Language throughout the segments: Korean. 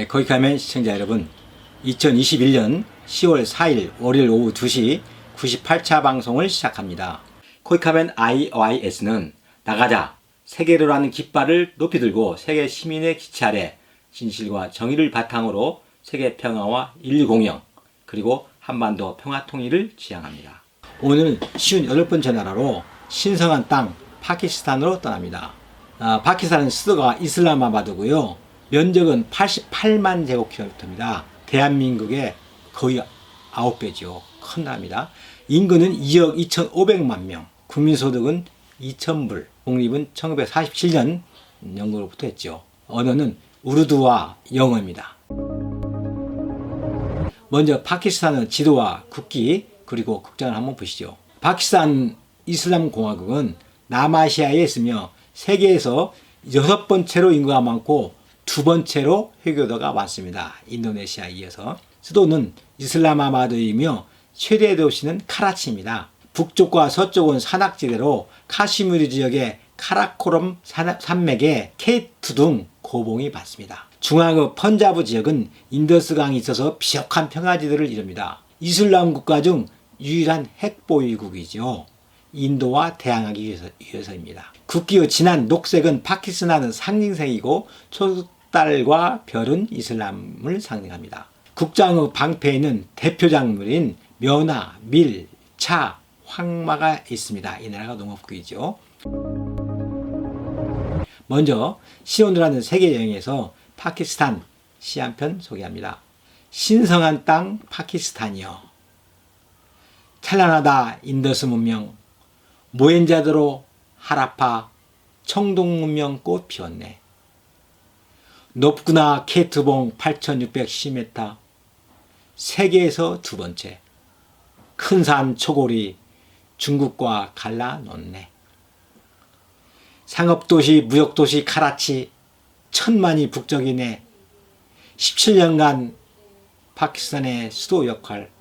거기 가면 시청자 여러분, 2021년 10월 4일 월요일 오후 2시 98차 방송을 시작합니다. 거기 가면 IYS는 나가자, 세계로라는 깃발을 높이 들고 세계 시민의 기치 아래 진실과 정의를 바탕으로 세계 평화와 인류 공영, 그리고 한반도 평화 통일을 지향합니다. 오늘 58번째 나라로 신성한 땅 파키스탄으로 떠납니다. 파키스탄은 수도가 이슬람마바드고요. 면적은 88만 제곱킬로미터입니다. 대한민국의 거의 9배죠. 큰 나라입니다. 인구는 2억 2,500만 명, 국민소득은 2,000불, 독립은 1947년 영국으로부터 했죠. 언어는 우르두와 영어입니다. 먼저 파키스탄의 지도와 국기 그리고 국장을 한번 보시죠. 파키스탄 이슬람공화국은 남아시아에 있으며 세계에서 6번째로 인구가 많고 2번째로 회교도가 많습니다. 인도네시아에 이어서. 수도는 이슬람마바드이며 최대 도시는 카라치입니다. 북쪽과 서쪽은 산악지대로 카시미르 지역의 카라코럼 산맥에 케이트 등 고봉이 받습니다. 중앙의 펀자브 지역은 인더스강이 있어서 비옥한 평화지대를 이룹니다. 이슬람 국가 중 유일한 핵보유국이죠. 인도와 대항하기 위해서입니다. 국기의 진한 녹색은 파키스탄의 상징색이고 초달과 별은 이슬람을 상징합니다. 국장의 방패에는 대표작물인 면화, 밀, 차, 황마가 있습니다. 이 나라가 농업국이죠. 먼저 시온이라는 세계 여행에서 파키스탄 시 한 편 소개합니다. 신성한 땅 파키스탄이여, 찬란하다 인더스 문명, 모헨자드로 하라파 청동 문명 꽃 피웠네. 높구나 케트봉 8610m, 세계에서 2번째. 큰 산 초골이 중국과 갈라놓네. 상업도시 무역도시 카라치 천만이 북적이네. 17년간 파키스탄의 수도 역할.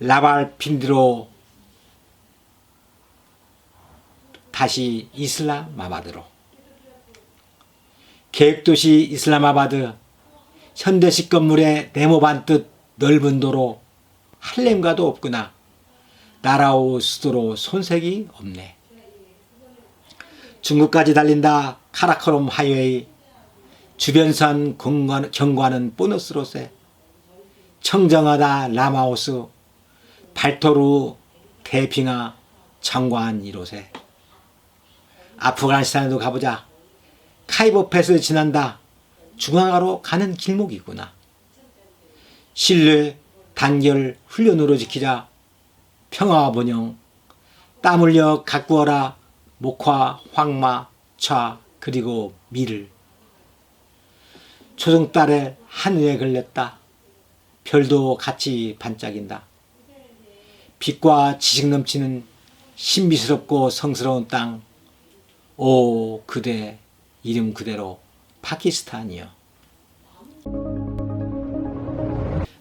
라발핀디로 다시 이슬람마바드로. 계획도시 이슬람마바드, 현대식 건물의 네모 반듯 넓은 도로, 할렘과도 없구나. 나라오 수도로 손색이 없네. 중국까지 달린다 카라코럼 하이웨이, 주변선 경과는 보너스로세. 청정하다 라마오스, 발토루 대핑아 정관 1호세. 아프가니스탄에도 가보자. 카이보 패스 지난다. 중앙화로 가는 길목이구나. 신뢰, 단결, 훈련으로 지키자. 평화와 번영. 땀 흘려 가꾸어라. 목화, 황마, 차, 그리고 밀을. 초승달에 하늘에 걸렸다. 별도 같이 반짝인다. 빛과 지식 넘치는 신비스럽고 성스러운 땅. 오, 그대 이름 그대로 파키스탄이요.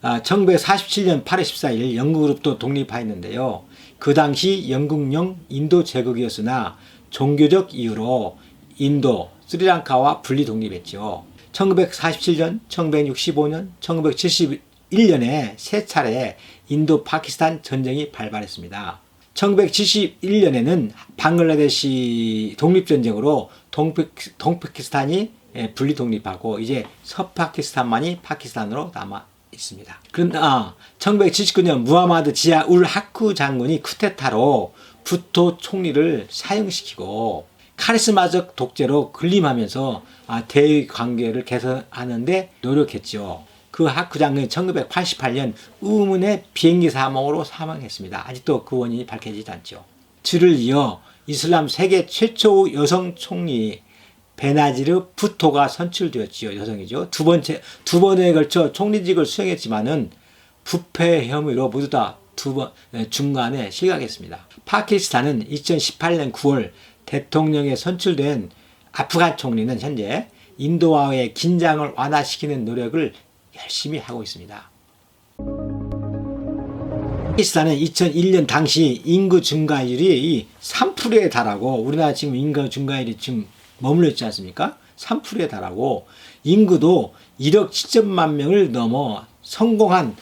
1947년 8월 14일 영국으로부터 독립하였는데요. 그 당시 영국령 인도 제국이었으나 종교적 이유로 인도, 스리랑카와 분리 독립했죠. 1947년, 1965년, 1971년에 세 차례 인도 파키스탄 전쟁이 발발했습니다. 1971년에는 방글라데시 독립전쟁으로 동파키스탄이 분리 독립하고 이제 서파키스탄만이 파키스탄으로 남아 있습니다. 그런데 1979년 무하마드 지아 울 하쿠 장군이 쿠데타로 부토 총리를 사형시키고 카리스마적 독재로 군림하면서 대외 관계를 개선하는데 노력했죠. 그 하쿠 장군이 1988년 우문의 비행기 사망으로 사망했습니다. 아직도 그 원인이 밝혀지지 않죠. 그를 이어 이슬람 세계 최초 여성 총리 베나지르 부토가 선출되었지요. 여성이죠. 두 번에 걸쳐 총리직을 수행했지만은 부패 혐의로 모두 다 중간에 실각했습니다. 파키스탄은 2018년 9월 대통령에 선출된 아프간 총리는 현재 인도와의 긴장을 완화시키는 노력을 열심히 하고 있습니다. 파키스탄은 2001년 당시 인구 증가율이 3%에 달하고, 우리나라 지금 인구 증가율이 지금 머물러 있지 않습니까? 3%에 달하고 인구도 1억 7천만 명을 넘어 성공한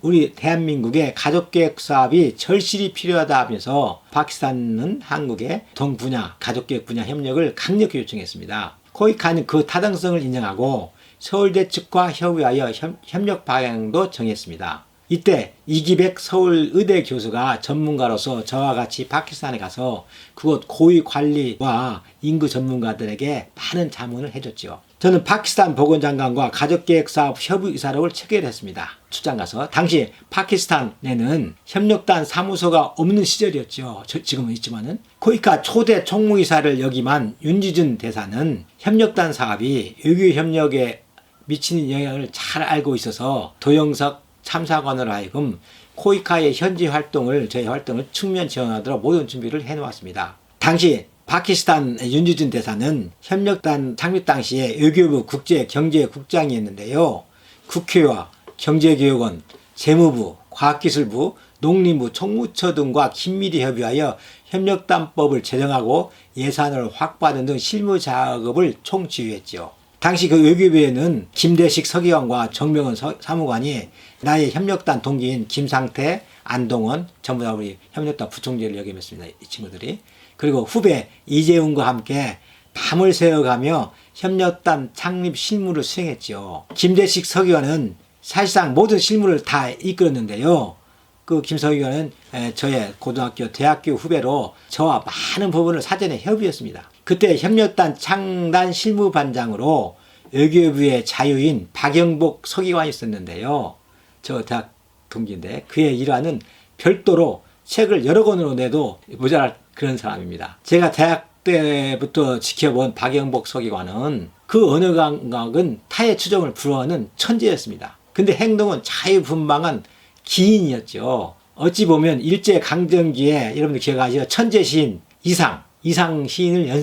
우리 대한민국의 가족계획 사업이 절실히 필요하다 하면서 파키스탄은 한국의 동 분야, 가족계획 분야 협력을 강력히 요청했습니다. 코이카는 그 타당성을 인정하고 서울대 측과 협의하여 협력 방향도 정했습니다. 이때 이기백 서울의대 교수가 전문가로서 저와 같이 파키스탄에 가서 그곳 고위 관리와 인구 전문가들에게 많은 자문을 해줬죠. 저는 파키스탄 보건장관과 가족계획사업 협의의사록을 체결했습니다. 출장 가서 당시 파키스탄에는 협력단 사무소가 없는 시절이었죠. 지금은 있지만은 코이카 초대 총무이사를 역임한 윤지준 대사는 협력단 사업이 외교 협력에 미치는 영향을 잘 알고 있어서 도영석 참사관으로 하여금 코이카의 현지 활동을 저희 활동을 측면 지원하도록 모든 준비를 해놓았습니다. 당시 파키스탄 윤지준 대사는 협력단 창립 당시에 외교부 국제경제국장이었는데요. 국회와 경제교육원, 재무부, 과학기술부, 농림부, 총무처 등과 긴밀히 협의하여 협력단법을 제정하고 예산을 확보하는 등 실무 작업을 총지휘했죠. 당시 그 외교부에는 김대식 서기관과 정명은 사무관이 나의 협력단 동기인 김상태, 안동원 전부 다 우리 협력단 부총재를 역임했습니다. 이 친구들이. 그리고 후배 이재훈과 함께 밤을 새워가며 협력단 창립 실무를 수행했죠. 김대식 서기관은 사실상 모든 실무를 다 이끌었는데요. 그 김 서기관은 저의 고등학교, 대학교 후배로 저와 많은 부분을 사전에 협의했습니다. 그때 협력단 창단 실무반장으로 외교부의 자유인 박영복 서기관이 있었는데요. 저 대학 동기인데 그의 일화는 별도로 책을 여러 권으로 내도 모자랄 그런 사람입니다. 제가 대학 때부터 지켜본 박영복 서기관은 그 어느 감각은 타의 추종을 불허하는 천재였습니다. 근데 행동은 자유분방한 기인이었죠. 어찌 보면 일제강점기에 여러분들 기억하시죠? 천재 시인 이상 시인을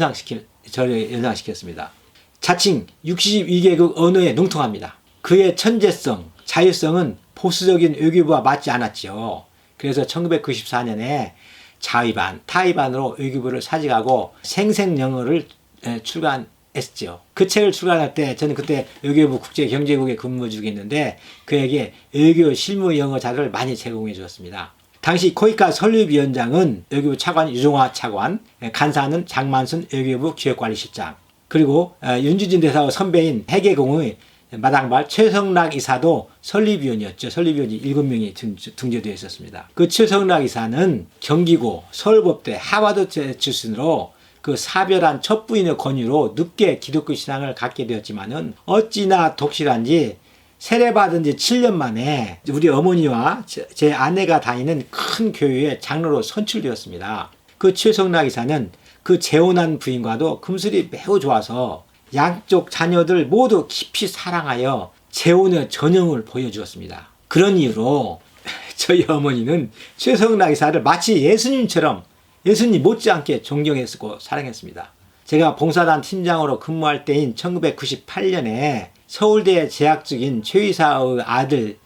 저를 연상시켰습니다. 자칭 62개국 언어에 능통합니다. 그의 천재성, 자유성은 보수적인 외교부와 맞지 않았죠. 그래서 1994년에 타이반으로 외교부를 사직하고 생생영어를 출간했죠. 그 책을 출간할 때 저는 그때 외교부 국제경제국에 근무 중이었는데 그에게 외교 실무 영어 자료를 많이 제공해 주었습니다. 당시 코이카 설립위원장은 외교부 차관 유종화 차관, 간사는 장만순 외교부 기획관리실장, 그리고 윤지준 대사와 선배인 해계공의 마당발 최성락 이사도 설립위원이었죠. 설립위원이 7명이 등재되어 있었습니다. 그 최성락 이사는 경기고 서울법대 하버드 출신으로 그 사별한 첫 부인의 권유로 늦게 기독교 신앙을 갖게 되었지만은 어찌나 독실한지 세례받은 지 7년 만에 우리 어머니와 제 아내가 다니는 큰 교회에 장로로 선출되었습니다. 그 최성락 이사는 그 재혼한 부인과도 금슬이 매우 좋아서 양쪽 자녀들 모두 깊이 사랑하여 재혼의 전형을 보여주었습니다. 그런 이유로 저희 어머니는 최성락 이사를 마치 예수님 못지않게 존경했고 사랑했습니다. 제가 봉사단 팀장으로 근무할 때인 1998년에 서울대에 재학 중인 최 이사의 아들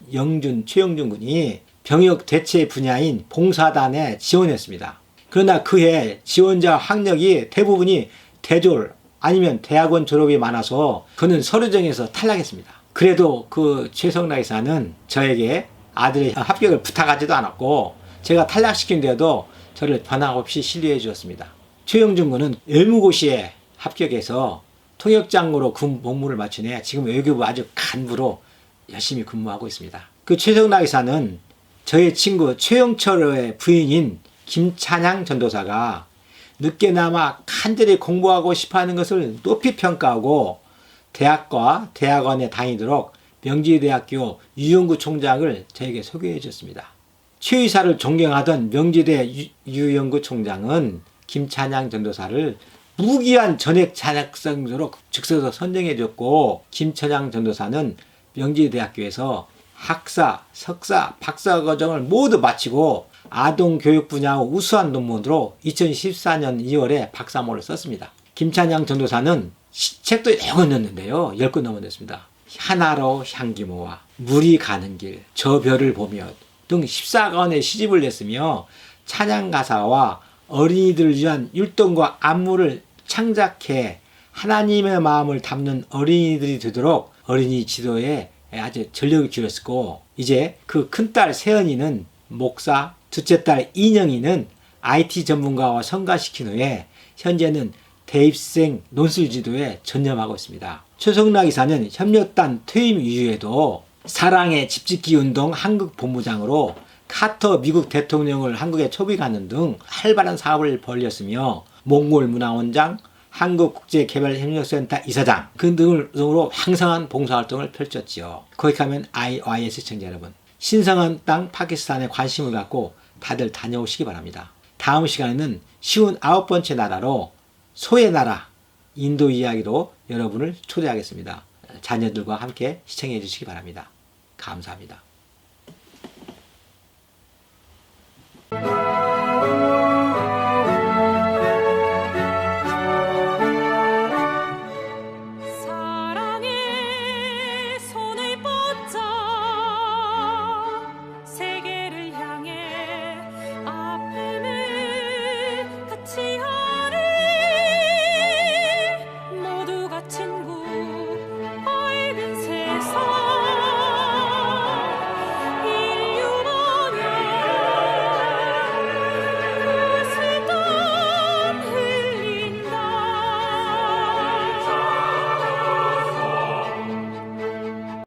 최영준 군이 병역 대체 분야인 봉사단에 지원했습니다. 그러나 그해 지원자 학력이 대부분이 대졸 아니면 대학원 졸업이 많아서 그는 서류정에서 탈락했습니다. 그래도 그 최성락 이사는 저에게 아들의 합격을 부탁하지도 않았고 제가 탈락시킨데도 저를 변함없이 신뢰해 주었습니다. 최영준 군은 외무고시에 합격해서 통역장으로 복무를 마친 후에 지금 외교부 아주 간부로 열심히 근무하고 있습니다. 그 최성락 이사는 저의 친구 최영철의 부인인 김찬양 전도사가 늦게나마 간절히 공부하고 싶어하는 것을 높이 평가하고 대학과 대학원에 다니도록 명지대학교 유영구 총장을 저에게 소개해 줬습니다. 최 이사를 존경하던 명지대 유영구 총장은 김찬양 전도사를 무기한 전액 자격증으로 즉석에서 선정해 줬고 김찬양 전도사는 명지대학교에서 학사, 석사, 박사 과정을 모두 마치고 아동교육 분야 우수한 논문으로 2014년 2월에 박사모를 썼습니다. 김찬양 전도사는 책도 여러 권 냈는데요. 10권 넘어냈습니다. 하나로 향기 모아, 물이 가는 길, 저 별을 보며 등 14권의 시집을 냈으며 찬양 가사와 어린이들을 위한 율동과 안무를 창작해 하나님의 마음을 담는 어린이들이 되도록 어린이 지도에 아주 전력을 기울였고, 이제 그 큰딸 세연이는 목사, 둘째 딸 인영이는 IT 전문가와 성가시킨 후에 현재는 대입생 논술 지도에 전념하고 있습니다. 최성락 이사는 협력단 퇴임 이후에도 사랑의 집짓기 운동 한국 본부장으로 카터 미국 대통령을 한국에 초빙하는 등 활발한 사업을 벌였으며, 몽골 문화원장, 한국국제개발협력센터 이사장 등으로 황성한 봉사활동을 펼쳤지요. 거기 가면 IYS 시청자 여러분, 신성한 땅 파키스탄에 관심을 갖고 다들 다녀오시기 바랍니다. 다음 시간에는 쉬운 9번째 나라로 소의 나라 인도 이야기로 여러분을 초대하겠습니다. 자녀들과 함께 시청해 주시기 바랍니다. 감사합니다.